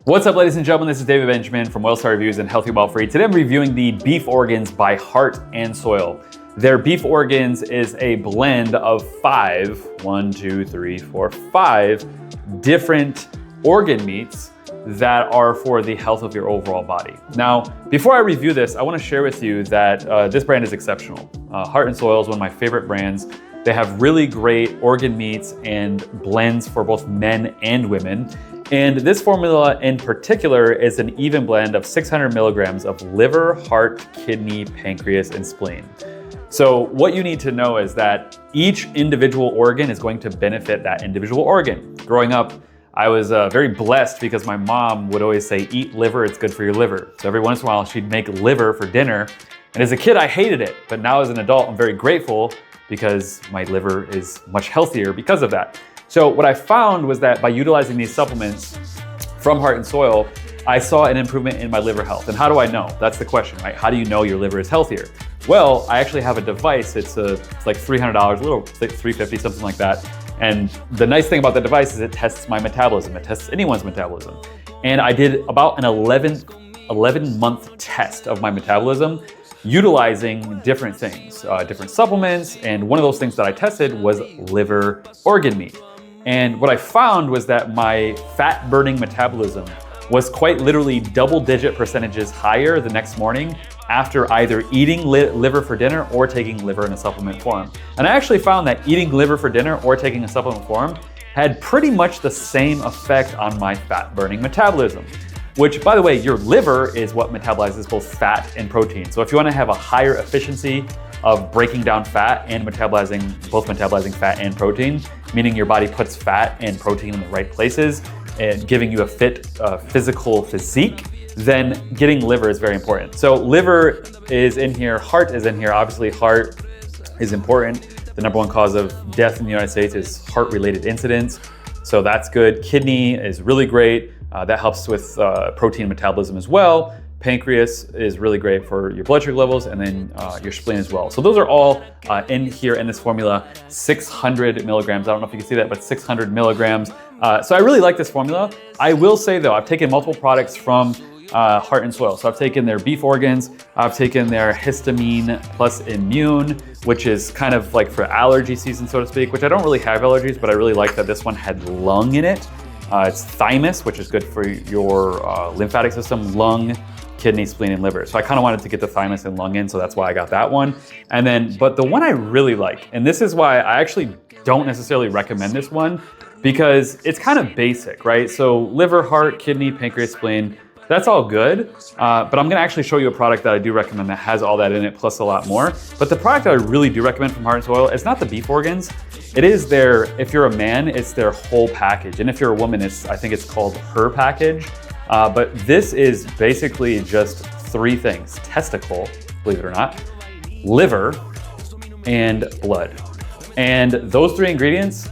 What's up, ladies and gentlemen? This is David Benjamin from Wellstar Reviews and Healthy Well Free. Today I'm reviewing the beef organs by Heart and Soil. Their beef organs is a blend of five different organ meats that are for the health of your overall body. Now, before I review this, I want to share with you that this brand is exceptional. Heart and Soil is one of my favorite brands. They have really great organ meats and blends for both men and women. And this formula in particular is an even blend of 600 milligrams of liver, heart, kidney, pancreas, and spleen. So what you need to know is that each individual organ is going to benefit that individual organ. Growing up, I was very blessed because my mom would always say, eat liver, it's good for your liver. So every once in a while she'd make liver for dinner. And as a kid, I hated it. But now as an adult, I'm very grateful because my liver is much healthier because of that. So what I found was that by utilizing these supplements from Heart and Soil, I saw an improvement in my liver health. And how do I know? That's the question, right? How do you know your liver is healthier? Well, I actually have a device. It's like $300, a little like $350, something like that. And the nice thing about the device is it tests my metabolism. It tests anyone's metabolism. And I did about an 11-month test of my metabolism utilizing different things, different supplements. And one of those things that I tested was liver organ meat. And what I found was that my fat burning metabolism was quite literally double-digit percentages higher the next morning after either eating liver for dinner or taking liver in a supplement form. And I actually found that eating liver for dinner or taking a supplement form had pretty much the same effect on my fat burning metabolism. Which, by the way, your liver is what metabolizes both fat and protein. So if you want to have a higher efficiency of breaking down fat and metabolizing fat and protein, meaning your body puts fat and protein in the right places and giving you a fit physical physique, then getting liver is very important. So liver is in here, heart is in here. Obviously, heart is important. The number one cause of death in the United States is heart-related incidents. So that's good. Kidney is really great. That helps with protein metabolism as well. Pancreas is really great for your blood sugar levels, and then your spleen as well. So those are all in here in this formula, 600 milligrams. I don't know if you can see that, but 600 milligrams. So I really like this formula. I will say though, I've taken multiple products from Heart and Soil. So I've taken their beef organs, I've taken their histamine plus immune, which is kind of like for allergy season, so to speak, which I don't really have allergies, but I really like that this one had lung in it. It's thymus, which is good for your lymphatic system, lung, kidney, spleen, and liver. So I kind of wanted to get the thymus and lung in, so that's why I got that one. And then, but the one I really like, and this is why I actually don't necessarily recommend this one, because it's kind of basic, right? So liver, heart, kidney, pancreas, spleen, that's all good. But I'm gonna actually show you a product that I do recommend that has all that in it, plus a lot more. But the product that I really do recommend from Heart and Soil is not the beef organs. It is their, if you're a man, it's their whole package. And if you're a woman, I think it's called her package. But this is basically just three things: testicle, believe it or not, liver, and blood. And those three ingredients,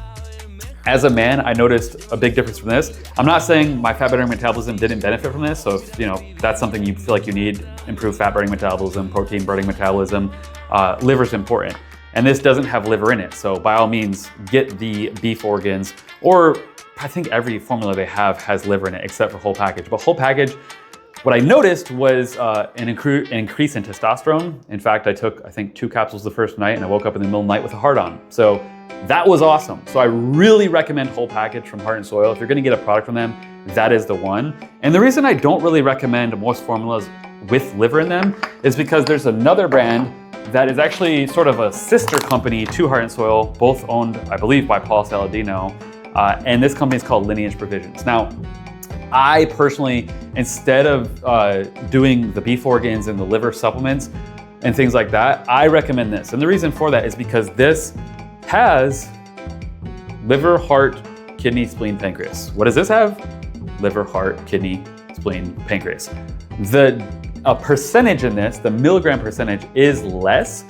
as a man, I noticed a big difference from this. I'm not saying my fat burning metabolism didn't benefit from this. So if that's something you feel like you need, improved fat burning metabolism, protein burning metabolism, liver's important. And this doesn't have liver in it. So by all means, get the beef organs, or I think every formula they have has liver in it except for whole package. But whole package, what I noticed was an increase in testosterone. In fact, I took, I think, 2 capsules the first night and I woke up in the middle of the night with a heart on. So that was awesome. So I really recommend whole package from Heart and Soil. If you're gonna get a product from them, that is the one. And the reason I don't really recommend most formulas with liver in them is because there's another brand that is actually sort of a sister company to Heart and Soil, both owned, I believe, by Paul Saladino. And this company is called Lineage Provisions. Now, I personally, instead of doing the beef organs and the liver supplements and things like that, I recommend this. And the reason for that is because this has liver, heart, kidney, spleen, pancreas. What does this have? Liver, heart, kidney, spleen, pancreas. A percentage in this, the milligram percentage, is less.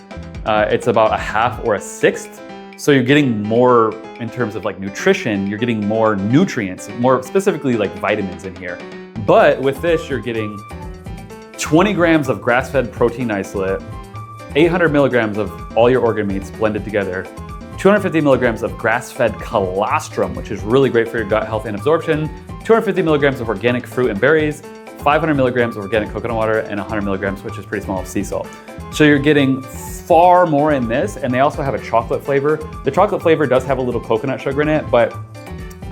It's about a half or a sixth. So you're getting more in terms of like nutrition, you're getting more nutrients, more specifically like vitamins in here. But with this, you're getting 20 grams of grass-fed protein isolate, 800 milligrams of all your organ meats blended together, 250 milligrams of grass-fed colostrum, which is really great for your gut health and absorption, 250 milligrams of organic fruit and berries, 500 milligrams of organic coconut water, and 100 milligrams, which is pretty small, of sea salt. So you're getting far more in this, and they also have a chocolate flavor. The chocolate flavor does have a little coconut sugar in it, but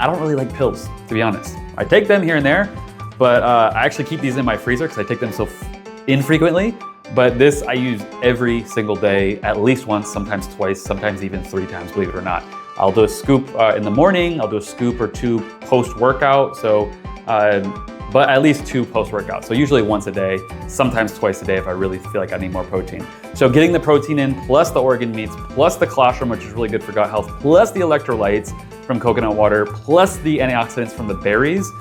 I don't really like pills, to be honest. I take them here and there, but I actually keep these in my freezer because I take them so infrequently. But this I use every single day, at least once, sometimes twice, sometimes even 3 times, believe it or not. I'll do a scoop in the morning, I'll do a scoop or 2 post-workout, but at least 2 post-workout. So usually once a day, sometimes twice a day if I really feel like I need more protein. So getting the protein in, plus the organ meats, plus the colostrum, which is really good for gut health, plus the electrolytes from coconut water, plus the antioxidants from the berries,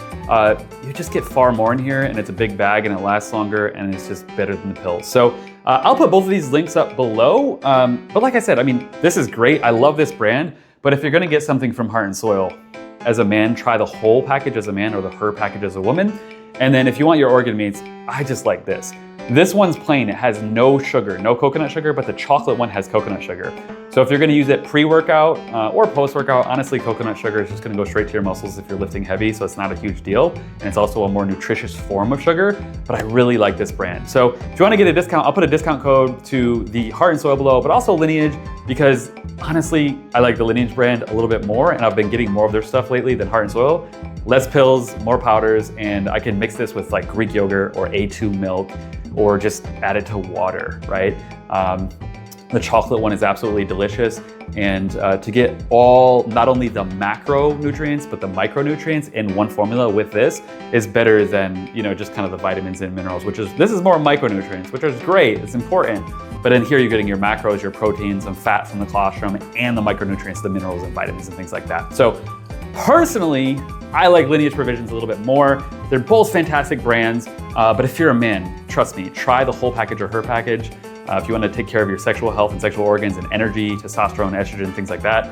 you just get far more in here, and it's a big bag and it lasts longer, and it's just better than the pills. So I'll put both of these links up below. But like I said, I mean, this is great. I love this brand, but if you're gonna get something from Heart and Soil, as a man, try the whole package as a man or the her package as a woman. And then if you want your organ meats, I just like this. This one's plain, it has no sugar, no coconut sugar, but the chocolate one has coconut sugar. So if you're gonna use it pre-workout or post-workout, honestly, coconut sugar is just gonna go straight to your muscles if you're lifting heavy, so it's not a huge deal. And it's also a more nutritious form of sugar, but I really like this brand. So if you wanna get a discount, I'll put a discount code to the Heart and Soil below, but also Lineage, because honestly, I like the Lineage brand a little bit more, and I've been getting more of their stuff lately than Heart and Soil. Less pills, more powders, and I can mix this with like Greek yogurt or A2 milk, or just add it to water, right? The chocolate one is absolutely delicious. And to get all, not only the macronutrients, but the micronutrients in one formula with this is better than, you know, just kind of the vitamins and minerals, this is more micronutrients, which is great, it's important. But in here, you're getting your macros, your proteins, and fat from the colostrum, and the micronutrients, the minerals and vitamins and things like that. So personally, I like Lineage Provisions a little bit more. They're both fantastic brands, but if you're a man, trust me, try the whole package or her package. If you want to take care of your sexual health and sexual organs and energy, testosterone, estrogen, things like that,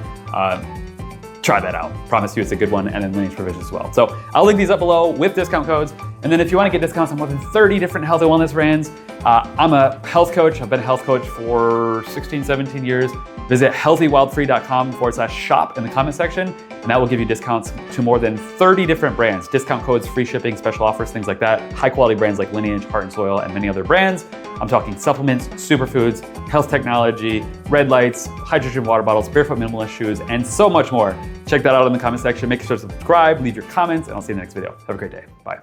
try that out. Promise you it's a good one, and then Lineage Provisions as well. So I'll link these up below with discount codes. And then if you want to get discounts on more than 30 different health and wellness brands, I'm a health coach. I've been a health coach for 16, 17 years. Visit healthywildfree.com/shop in the comment section, and that will give you discounts to more than 30 different brands. Discount codes, free shipping, special offers, things like that. High quality brands like Lineage, Heart and Soil, and many other brands. I'm talking supplements, superfoods, health technology, red lights, hydrogen water bottles, barefoot minimalist shoes, and so much more. Check that out in the comment section. Make sure to subscribe, leave your comments, and I'll see you in the next video. Have a great day. Bye.